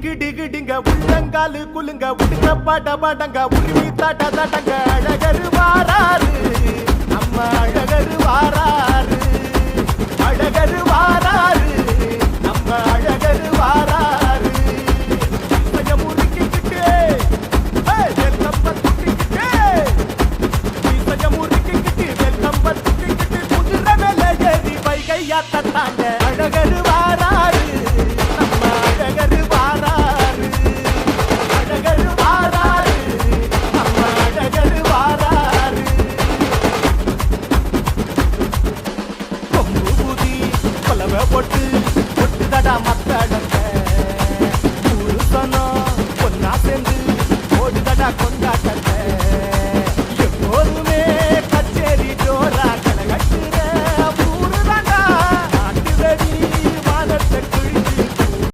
கிடிகிடிங்க உள்ளங்காலு குலுங்க உடுக்க பட படங்க உருவி தட தடங்க அழகரு வாராரு நம்ம அழகரு வாராரு அழகரு வாராரு